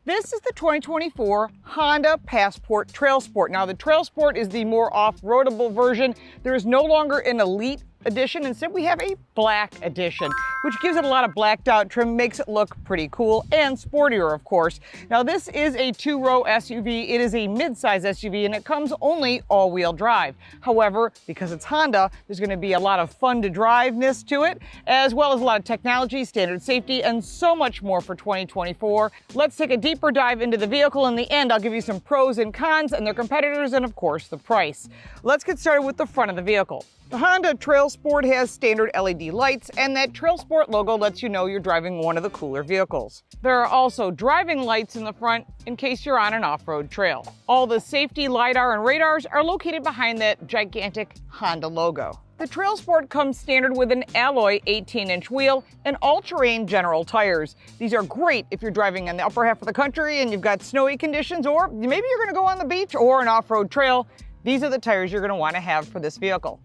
This is the 2024 Honda Passport Trailsport. Now the Trailsport is the more off-roadable version. There is no longer an Elite edition. Instead, we have a black edition, which gives it a lot of blacked out trim, makes it look pretty cool and sportier, of course. Now this is a two-row SUV. It is a mid-size SUV and it comes only all-wheel drive. However, because it's Honda, there's going to be a lot of fun to driveness to it, as well as a lot of technology, standard safety, and so much more for 2024. Let's take a deeper dive into the vehicle. In the end, I'll give you some pros and cons and their competitors and of course the price. Let's get started with the front of the vehicle. The Honda Trailsport has standard LED lights, and that Trailsport logo lets you know you're driving one of the cooler vehicles. There are also driving lights in the front in case you're on an off-road trail. All the safety LiDAR and radars are located behind that gigantic Honda logo. The Trailsport comes standard with an alloy 18-inch wheel and all-terrain general tires. These are great if you're driving in the upper half of the country and you've got snowy conditions, or maybe you're going to go on the beach or an off-road trail. These are the tires you're going to want to have for this vehicle.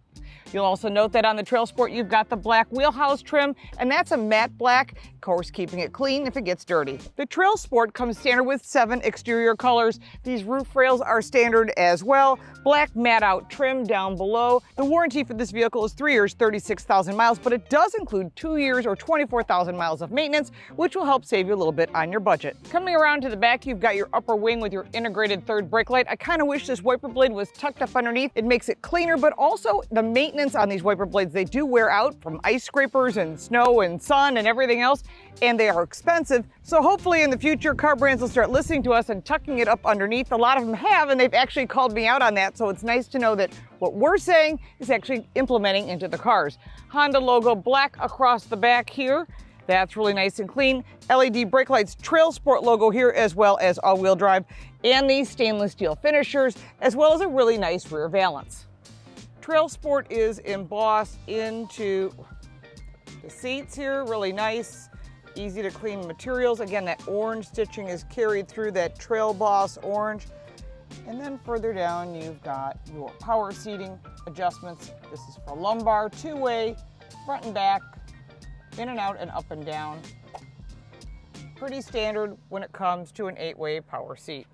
You'll also note that on the Trailsport, you've got the black wheelhouse trim, and that's a matte black, of course, keeping it clean if it gets dirty. The Trailsport comes standard with 7 exterior colors. These roof rails are standard as well. Black matte out trim down below. The warranty for this vehicle is 3 years, 36,000 miles, but it does include 2 years or 24,000 miles of maintenance, which will help save you a little bit on your budget. Coming around to the back, you've got your upper wing with your integrated third brake light. I kind of wish this wiper blade was tucked up underneath. It makes it cleaner, but also the maintenance on these wiper blades, they do wear out from ice scrapers and snow and sun and everything else, and they are expensive. So hopefully in the future, car brands will start listening to us and tucking it up underneath. A lot of them have, and they've actually called me out on that. So it's nice to know that what we're saying is actually implementing into the cars. Honda logo black across the back here. That's really nice and clean. LED brake lights, Trailsport logo here, as well as all-wheel drive, and these stainless steel finishers, as well as a really nice rear valance. Trailsport is embossed into the seats here, really nice, easy to clean materials. Again, that orange stitching is carried through that Trail Boss orange. And then further down, you've got your power seating adjustments. This is for lumbar, two-way, front and back, in and out and up and down. Pretty standard when it comes to an 8-way power seat.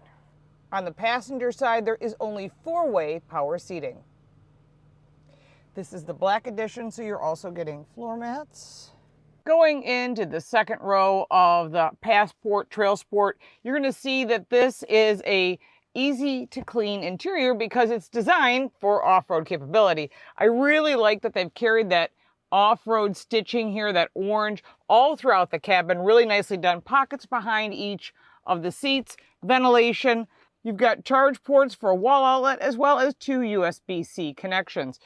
On the passenger side, there is only 4-way power seating. This is the black edition, so you're also getting floor mats. Going into the second row of the Passport Trailsport, you're going to see that this is a easy to clean interior because it's designed for off-road capability. I really like that they've carried that off-road stitching here, that orange, all throughout the cabin. Really nicely done. Pockets behind each of the seats, ventilation. You've got charge ports for a wall outlet as well as 2 USB-C connections.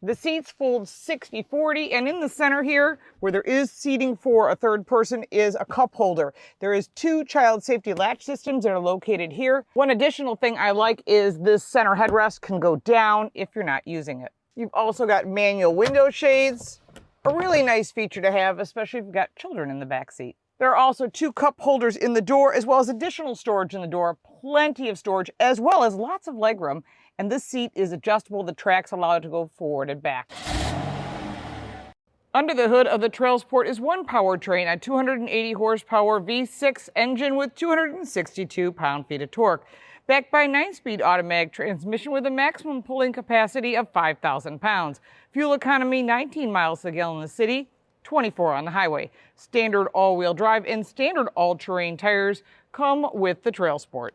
The seats fold 60-40, and in the center here, where there is seating for a third person, is a cup holder. There is 2 child safety latch systems that are located here. One additional thing I like is this center headrest can go down if you're not using it. You've also got manual window shades, a really nice feature to have, especially if you've got children in the back seat. There are also 2 cup holders in the door, as well as additional storage in the door, plenty of storage, as well as lots of legroom. And this seat is adjustable. The tracks allow it to go forward and back. Under the hood of the Trailsport is one powertrain, a 280 horsepower V6 engine with 262 pound-feet of torque, backed by a 9-speed automatic transmission with a maximum pulling capacity of 5,000 pounds. Fuel economy, 19 miles a gallon in the city, 24 on the highway. Standard all-wheel drive and standard all-terrain tires come with the Trailsport.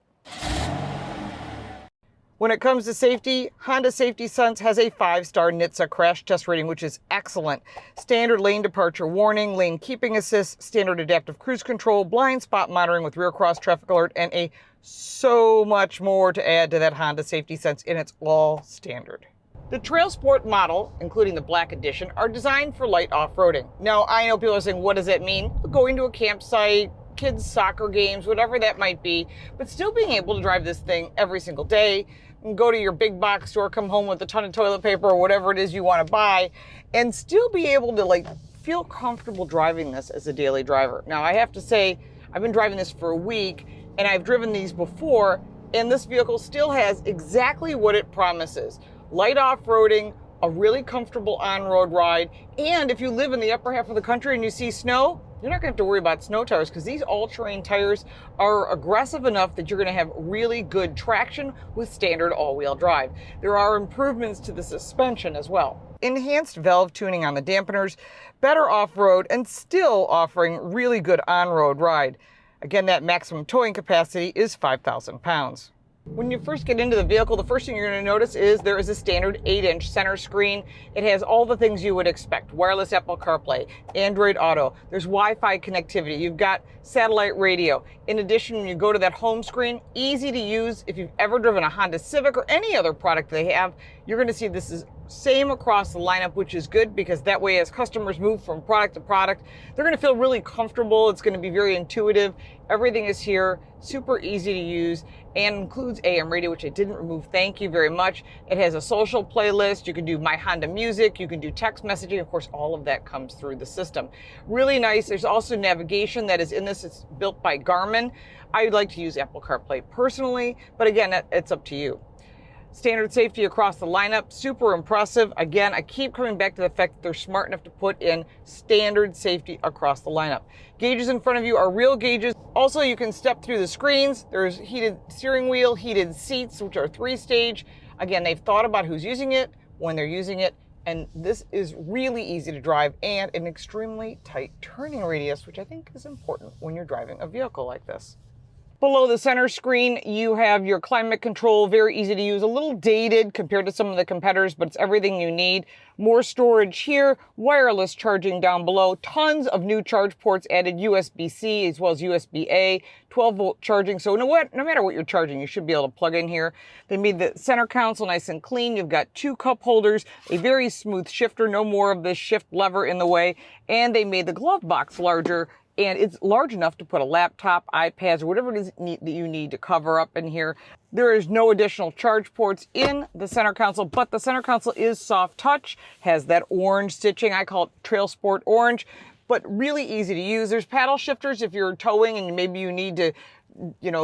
When it comes to safety, Honda Safety Sense has a 5-star NHTSA crash test rating, which is excellent. Standard lane departure warning, lane keeping assist, standard adaptive cruise control, blind spot monitoring with rear cross traffic alert, and so much more to add to that Honda Safety Sense, and it's all standard. The Trailsport model, including the black edition, are designed for light off-roading. Now, I know people are saying, what does that mean? Going to a campsite, kids' soccer games, whatever that might be, but still being able to drive this thing every single day, and go to your big box store, come home with a ton of toilet paper or whatever it is you want to buy, and still be able to feel comfortable driving this as a daily driver. Now, I have to say, I've been driving this for a week, and I've driven these before, and this vehicle still has exactly what it promises. Light off-roading, a really comfortable on-road ride, and if you live in the upper half of the country and you see snow, You're not going to have to worry about snow tires because these all-terrain tires are aggressive enough that you're going to have really good traction with standard all-wheel drive. There are improvements to the suspension as well. Enhanced valve tuning on the dampeners, better off-road, and still offering really good on-road ride. Again, that maximum towing capacity is 5,000 pounds. When you first get into the vehicle, the first thing you're going to notice is there is a standard 8-inch center screen. It has all the things you would expect: wireless Apple CarPlay, Android Auto, there's Wi-Fi connectivity, you've got satellite radio. In addition, when you go to that home screen, easy to use. If you've ever driven a Honda Civic or any other product they have, you're going to see this is same across the lineup, which is good because that way as customers move from product to product, they're going to feel really comfortable. It's going to be very intuitive. Everything is here, super easy to use, and includes AM radio, which I didn't remove. Thank you very much. It has a social playlist. You can do My Honda Music. You can do text messaging. Of course, all of that comes through the system. Really nice. There's also navigation that is in this. It's built by Garmin. I like to use Apple CarPlay personally, but again, it's up to you. Standard safety across the lineup, super impressive. Again, I keep coming back to the fact that they're smart enough to put in standard safety across the lineup. Gauges in front of you are real gauges. Also, you can step through the screens. There's heated steering wheel, heated seats, which are 3-stage. Again, they've thought about who's using it, when they're using it, and this is really easy to drive and an extremely tight turning radius, which I think is important when you're driving a vehicle like this. Below the center screen, you have your climate control, very easy to use, a little dated compared to some of the competitors, but it's everything you need. More storage here, wireless charging down below, tons of new charge ports added, USB-C as well as USB-A, 12-volt charging. So no matter what you're charging, you should be able to plug in here. They made the center console nice and clean. You've got 2 cup holders, a very smooth shifter, no more of this shift lever in the way, and they made the glove box larger. And it's large enough to put a laptop, iPads, or whatever it is that you need to cover up in here. There is no additional charge ports in the center console, but the center console is soft touch, has that orange stitching. I call it Trailsport orange, but really easy to use. There's paddle shifters if you're towing and maybe you need to,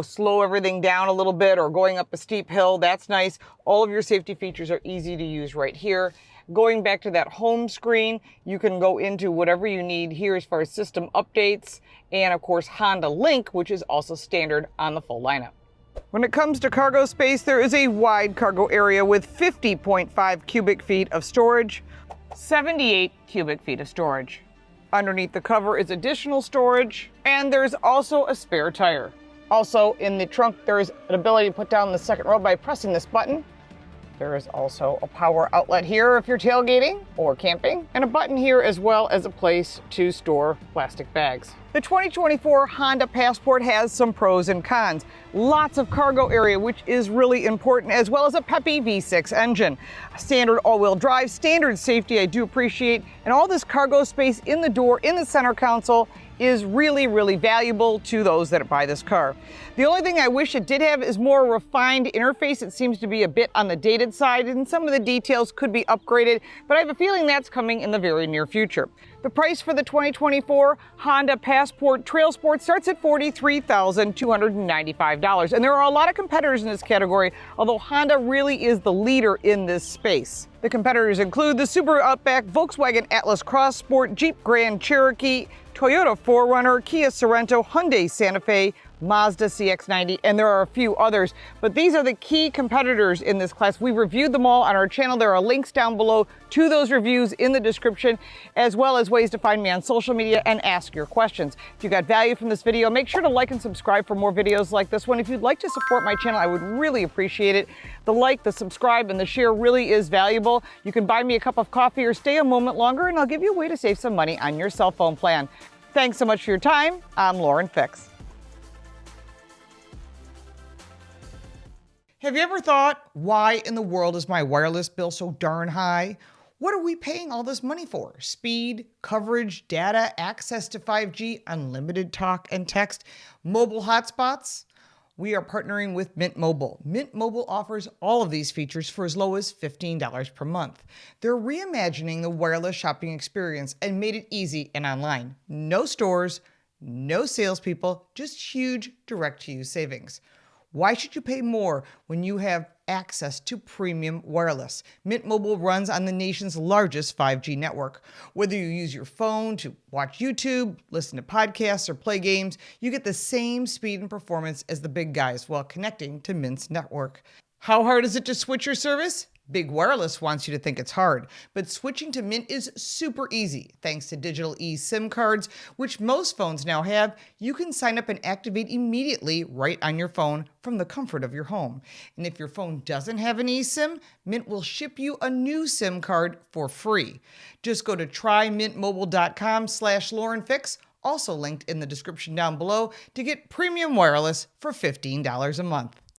slow everything down a little bit or going up a steep hill. That's nice. All of your safety features are easy to use right here. Going back to that home screen, you can go into whatever you need here as far as system updates and, of course, Honda Link, which is also standard on the full lineup. When it comes to cargo space, there is a wide cargo area with 50.5 cubic feet of storage, 78 cubic feet of storage. Underneath the cover is additional storage, and there's also a spare tire. Also, in the trunk, there is an ability to put down the second row by pressing this button. There is also a power outlet here if you're tailgating or camping, and a button here as well as a place to store plastic bags. The 2024 Honda Passport has some pros and cons. Lots of cargo area, which is really important, as well as a peppy V6 engine. Standard all-wheel drive, standard safety I do appreciate, and all this cargo space in the door, in the center console, is really, really valuable to those that buy this car. The only thing I wish it did have is more refined interface. It seems to be a bit on the dated side, and some of the details could be upgraded, but I have a feeling that's coming in the very near future. The price for the 2024 Honda Passport Trailsport starts at $43,295, and there are a lot of competitors in this category, although Honda really is the leader in this space. The competitors include the Subaru Outback, Volkswagen Atlas Cross Sport, Jeep Grand Cherokee, Toyota 4Runner, Kia Sorento, Hyundai Santa Fe, Mazda CX-90, and there are a few others. But these are the key competitors in this class. We've reviewed them all on our channel. There are links down below to those reviews in the description, as well as ways to find me on social media and ask your questions. If you got value from this video, make sure to like and subscribe for more videos like this one. If you'd like to support my channel, I would really appreciate it. The like, the subscribe, and the share really is valuable. You can buy me a cup of coffee or stay a moment longer, and I'll give you a way to save some money on your cell phone plan. Thanks so much for your time. I'm Lauren Fix. Have you ever thought, why in the world is my wireless bill so darn high? What are we paying all this money for? Speed, coverage, data, access to 5G, unlimited talk and text, mobile hotspots? We are partnering with Mint Mobile. Mint Mobile offers all of these features for as low as $15 per month. They're reimagining the wireless shopping experience and made it easy and online. No stores, no salespeople, just huge direct-to-you savings. Why should you pay more when you have access to premium wireless. Mint Mobile runs on the nation's largest 5G network. Whether you use your phone to watch YouTube, listen to podcasts, or play games, you get the same speed and performance as the big guys while connecting to Mint's network. How hard is it to switch your service? Big Wireless wants you to think it's hard, but switching to Mint is super easy. Thanks to digital eSIM cards, which most phones now have, you can sign up and activate immediately right on your phone from the comfort of your home. And if your phone doesn't have an eSIM, Mint will ship you a new SIM card for free. Just go to trymintmobile.com/LaurenFix, also linked in the description down below, to get premium wireless for $15 a month.